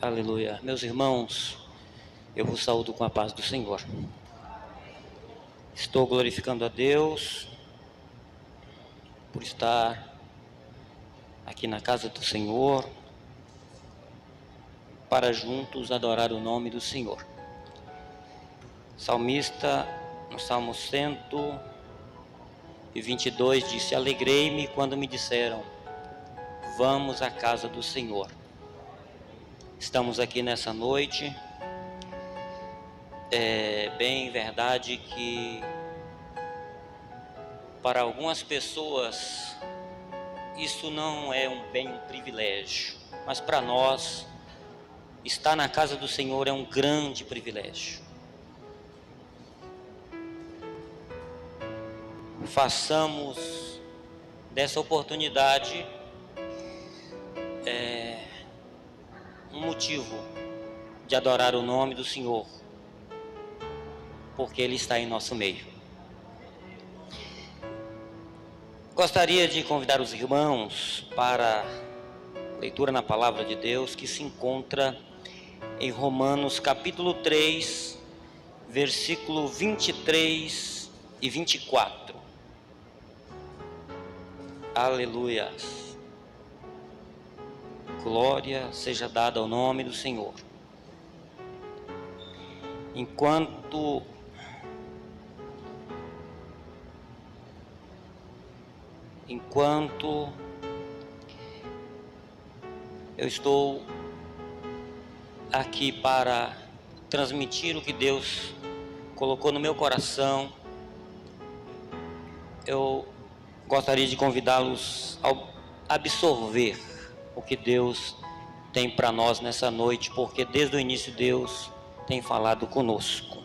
Aleluia. Meus irmãos, eu vos saúdo com a paz do Senhor. Estou glorificando a Deus por estar aqui na casa do Senhor para juntos adorar o nome do Senhor. Salmista, no Salmo 122, disse: Alegrei-me quando me disseram, vamos à casa do Senhor. Estamos aqui nessa noite. É bem verdade que para algumas pessoas isso não é um privilégio, mas para nós estar na casa do Senhor é um grande privilégio. Façamos dessa oportunidade um motivo de adorar o nome do Senhor, porque Ele está em nosso meio. Gostaria de convidar os irmãos para a leitura na Palavra de Deus, que se encontra em Romanos capítulo 3, versículo 23 e 24. Aleluia. Glória seja dada ao nome do Senhor. Enquanto eu estou aqui para transmitir o que Deus colocou no meu coração, eu gostaria de convidá-los a absorver o que Deus tem para nós nessa noite, porque desde o início Deus tem falado conosco.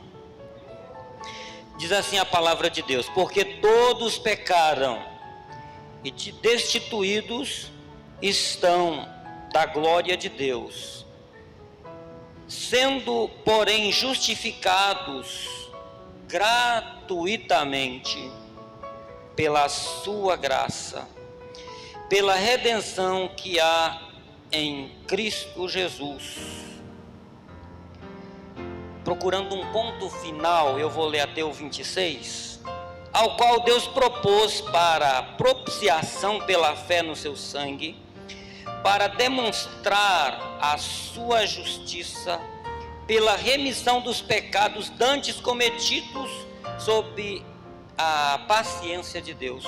Diz assim a palavra de Deus: porque todos pecaram e destituídos estão da glória de Deus, sendo, porém, justificados gratuitamente pela sua graça, pela redenção que há em Cristo Jesus. Procurando um ponto final, eu vou ler até o 26, ao qual Deus propôs para a propiciação pela fé no seu sangue, para demonstrar a sua justiça pela remissão dos pecados dantes cometidos sob a paciência de Deus,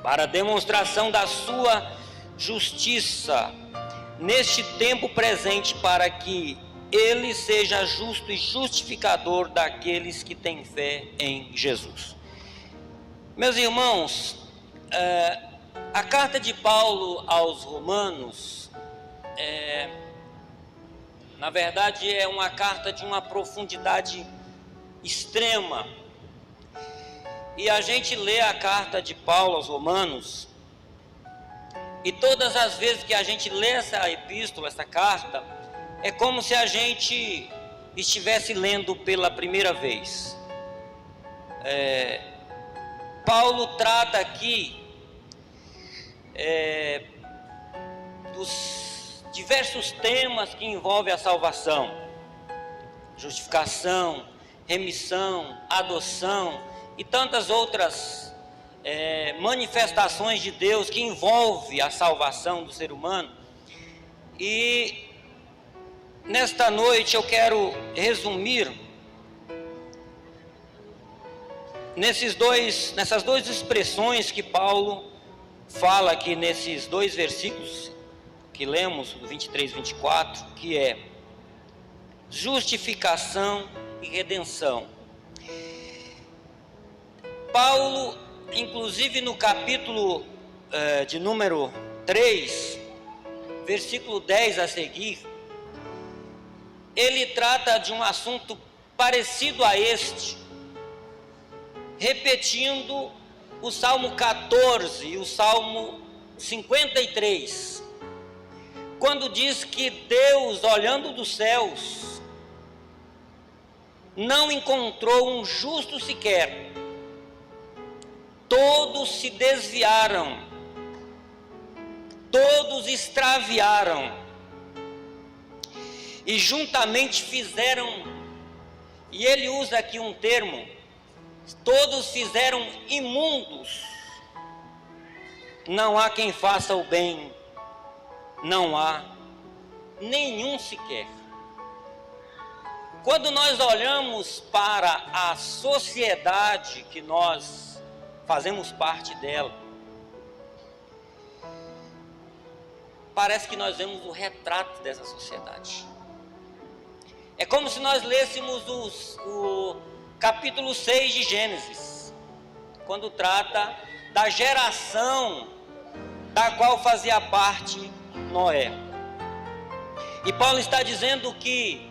para a demonstração da sua justiça neste tempo presente, para que Ele seja justo e justificador daqueles que têm fé em Jesus. Meus irmãos, a carta de Paulo aos Romanos, na verdade, é uma carta de uma profundidade extrema. E a gente lê a carta de Paulo aos Romanos, e todas as vezes que a gente lê essa epístola, essa carta, é como se a gente estivesse lendo pela primeira vez. Paulo trata aqui dos diversos temas que envolvem a salvação: justificação, remissão, adoção e tantas outras manifestações de Deus que envolvem a salvação do ser humano. E nesta noite eu quero resumir nessas duas expressões que Paulo fala aqui nesses dois versículos que lemos, 23 e 24, que é justificação e redenção. Paulo, inclusive no capítulo de número 3, versículo 10 a seguir, ele trata de um assunto parecido a este, repetindo o Salmo 14 e o Salmo 53, quando diz que Deus, olhando dos céus, não encontrou um justo sequer, todos se desviaram, todos extraviaram, e juntamente fizeram, e ele usa aqui um termo, todos fizeram imundos. Não há quem faça o bem, não há nenhum sequer. Quando nós olhamos para a sociedade que nós fazemos parte dela, parece que nós vemos o retrato dessa sociedade. É como se nós lêssemos o capítulo 6 de Gênesis, quando trata da geração da qual fazia parte Noé. E Paulo está dizendo que,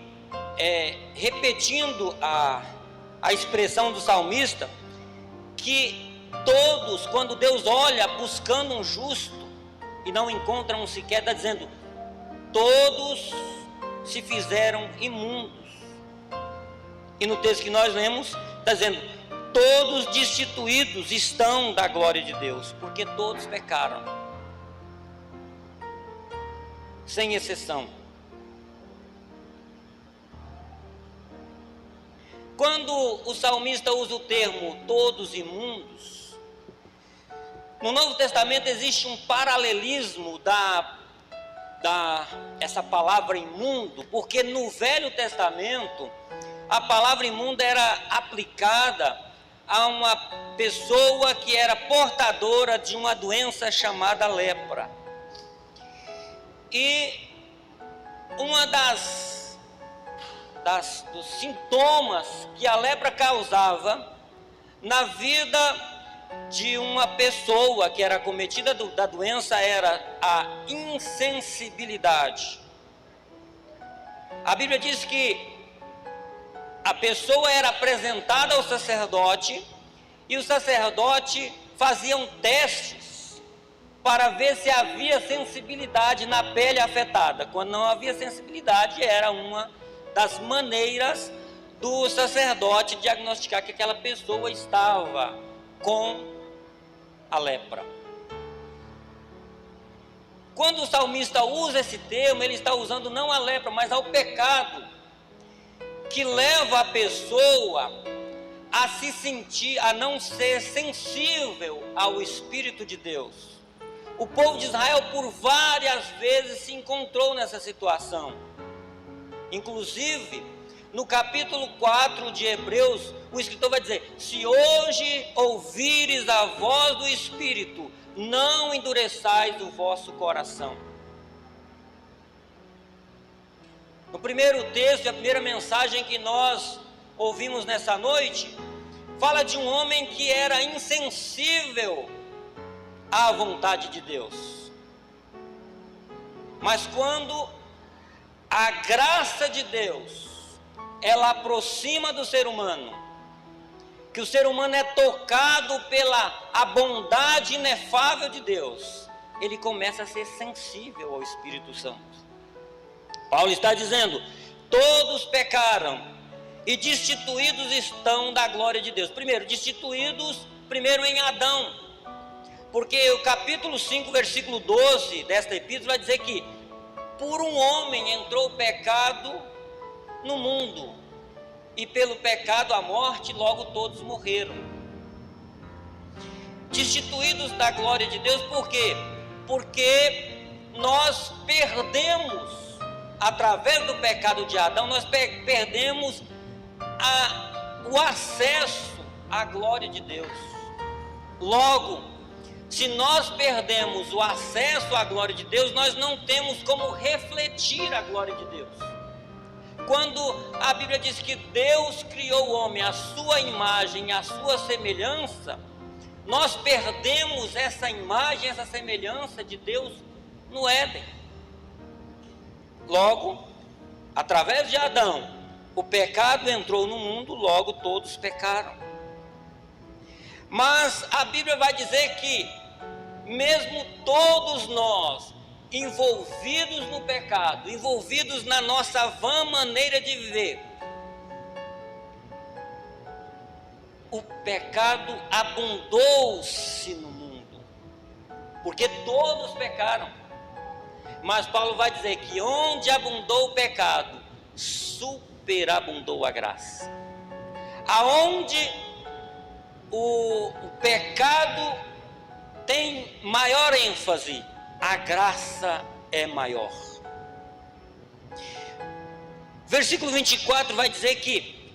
repetindo a expressão do salmista, que todos, quando Deus olha buscando um justo e não encontra um sequer, está dizendo, todos se fizeram imundos. E no texto que nós lemos, está dizendo, todos destituídos estão da glória de Deus, porque todos pecaram, sem exceção. Quando o salmista usa o termo todos imundos, no Novo Testamento existe um paralelismo essa palavra imundo, porque no Velho Testamento a palavra imunda era aplicada a uma pessoa que era portadora de uma doença chamada lepra. E uma dos sintomas que a lepra causava na vida de uma pessoa que era acometida da doença era a insensibilidade. A Bíblia diz que a pessoa era apresentada ao sacerdote e o sacerdote faziam testes para ver se havia sensibilidade na pele afetada. Quando não havia sensibilidade, era uma das maneiras do sacerdote diagnosticar que aquela pessoa estava com a lepra. Quando o salmista usa esse termo, ele está usando não a lepra, mas ao pecado, que leva a pessoa a se sentir, a não ser sensível ao Espírito de Deus. O povo de Israel por várias vezes se encontrou nessa situação. Inclusive, no capítulo 4 de Hebreus, o escritor vai dizer, se hoje ouvires a voz do Espírito, não endureçais o vosso coração. No primeiro texto, a primeira mensagem que nós ouvimos nessa noite, fala de um homem que era insensível à vontade de Deus. Mas quando a graça de Deus, ela aproxima do ser humano, que o ser humano é tocado pela a bondade inefável de Deus, ele começa a ser sensível ao Espírito Santo. Paulo está dizendo, todos pecaram e destituídos estão da glória de Deus. Destituídos em Adão, porque o capítulo 5, versículo 12 desta epístola vai dizer que por um homem entrou o pecado no mundo, e pelo pecado a morte, logo todos morreram. Destituídos da glória de Deus, por quê? Porque nós perdemos, através do pecado de Adão, nós perdemos o acesso à glória de Deus. Logo, se nós perdemos o acesso à glória de Deus, nós não temos como refletir a glória de Deus. Quando a Bíblia diz que Deus criou o homem à sua imagem, à sua semelhança, nós perdemos essa imagem, essa semelhança de Deus no Éden. Logo, através de Adão, o pecado entrou no mundo, logo todos pecaram. Mas a Bíblia vai dizer que, mesmo todos nós, envolvidos no pecado, envolvidos na nossa vã maneira de viver, o pecado abundou-se no mundo, porque todos pecaram. Mas Paulo vai dizer que onde abundou o pecado, superabundou a graça. Aonde o pecado tem maior ênfase, a graça é maior. Versículo 24 vai dizer que,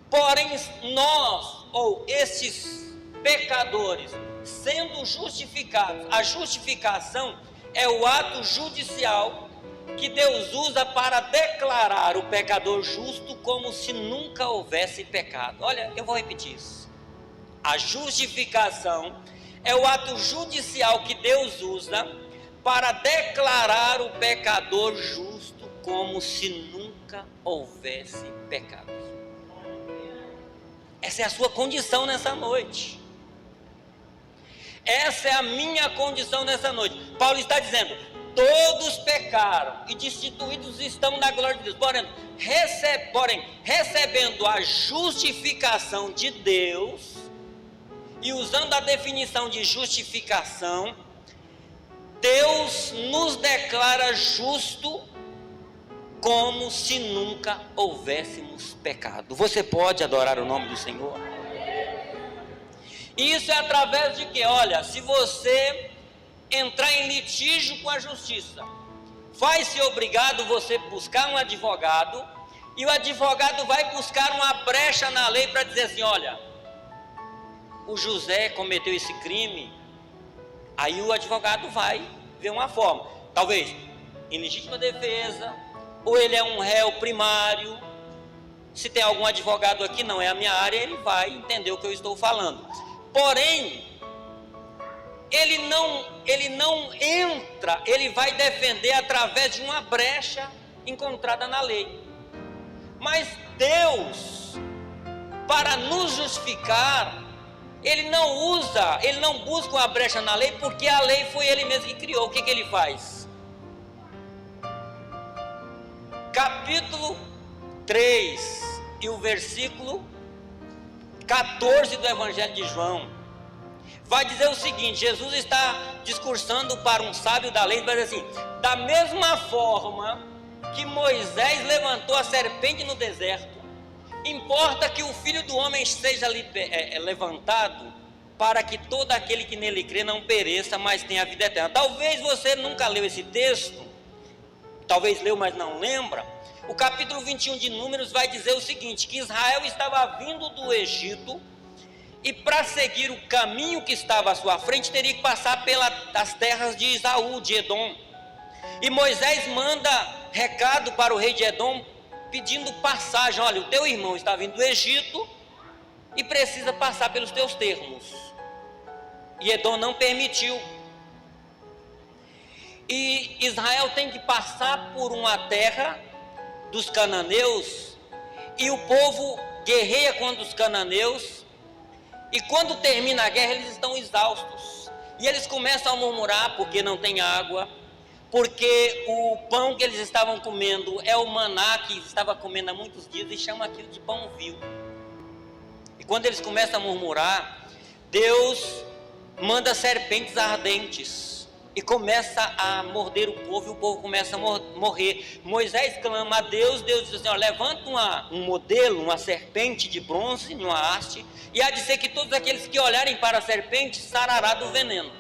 porém nós, ou esses pecadores, sendo justificados, a justificação é o ato judicial que Deus usa para declarar o pecador justo como se nunca houvesse pecado. Olha, eu vou repetir isso. A justificação é o ato judicial que Deus usa para declarar o pecador justo como se nunca houvesse pecado. Essa é a sua condição nessa noite. Essa é a minha condição nessa noite. Paulo está dizendo: todos pecaram e destituídos estão da glória de Deus. Porém, recebendo a justificação de Deus, e usando a definição de justificação, Deus nos declara justo como se nunca houvéssemos pecado. Você pode adorar o nome do Senhor? Isso é através de que, olha, se você entrar em litígio com a justiça, faz-se obrigado você buscar um advogado, e o advogado vai buscar uma brecha na lei para dizer assim: olha, o José cometeu esse crime. Aí o advogado vai ver uma forma, talvez em legítima defesa, ou ele é um réu primário. Se tem algum advogado aqui, não é a minha área, ele vai entender o que eu estou falando. Porém, ele não entra, ele vai defender através de uma brecha encontrada na lei. Mas Deus, para nos justificar, Ele não busca uma brecha na lei, porque a lei foi Ele mesmo que criou. O que Ele faz? Capítulo 3 e o versículo 14 do Evangelho de João vai dizer o seguinte: Jesus está discursando para um sábio da lei, vai dizer assim: da mesma forma que Moisés levantou a serpente no deserto, importa que o Filho do Homem seja levantado, para que todo aquele que nele crê não pereça, mas tenha a vida eterna. Talvez você nunca leu esse texto, talvez leu, mas não lembra. O capítulo 21 de Números vai dizer o seguinte: que Israel estava vindo do Egito, e para seguir o caminho que estava à sua frente, teria que passar pelas terras de Esaú, de Edom. E Moisés manda recado para o rei de Edom, pedindo passagem: olha, o teu irmão está vindo do Egito e precisa passar pelos teus termos. E Edom não permitiu. E Israel tem que passar por uma terra dos cananeus, e o povo guerreia contra os cananeus, e quando termina a guerra eles estão exaustos, e eles começam a murmurar porque não tem água, porque o pão que eles estavam comendo é o maná que estava comendo há muitos dias, e chama aquilo de pão vil. E quando eles começam a murmurar, Deus manda serpentes ardentes e começa a morder o povo, e o povo começa a morrer. Moisés clama a Deus, Deus diz assim: ó, levanta um modelo, uma serpente de bronze, numa haste, e há de ser que todos aqueles que olharem para a serpente sarará do veneno.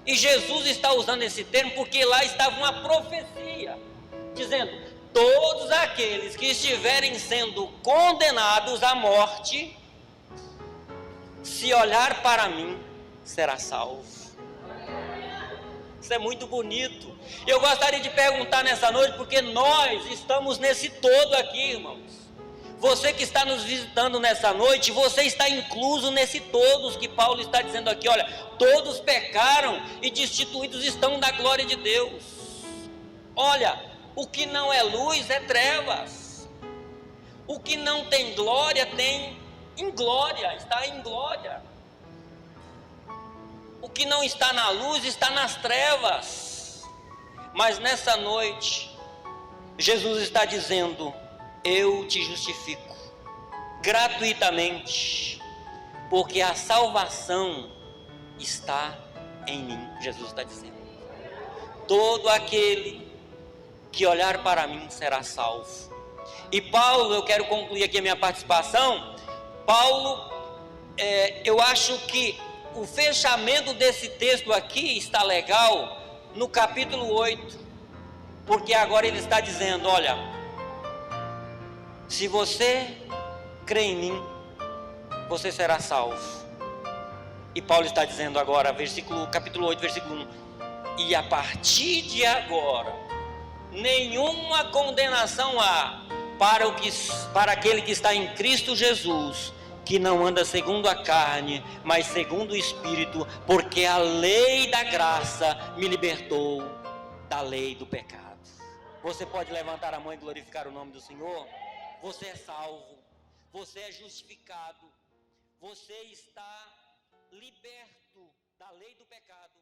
E Jesus está usando esse termo porque lá estava uma profecia, dizendo: todos aqueles que estiverem sendo condenados à morte, se olhar para mim, será salvo. Isso é muito bonito. Eu gostaria de perguntar nessa noite, porque nós estamos nesse todo aqui, irmãos. Você que está nos visitando nessa noite, você está incluso nesse todos que Paulo está dizendo aqui. Olha, todos pecaram e destituídos estão da glória de Deus. Olha, o que não é luz é trevas. O que não tem glória tem inglória, está em glória. O que não está na luz está nas trevas. Mas nessa noite, Jesus está dizendo: eu te justifico gratuitamente, porque a salvação está em mim. Jesus está dizendo: todo aquele que olhar para mim será salvo. E Paulo, eu quero concluir aqui a minha participação. Paulo, eu acho que o fechamento desse texto aqui está legal no capítulo 8, porque agora ele está dizendo, olha, se você crê em mim, você será salvo. E Paulo está dizendo agora, capítulo 8, versículo 1, e a partir de agora, nenhuma condenação há para aquele que está em Cristo Jesus, que não anda segundo a carne, mas segundo o Espírito, porque a lei da graça me libertou da lei do pecado. Você pode levantar a mão e glorificar o nome do Senhor? Você é salvo, você é justificado, você está liberto da lei do pecado.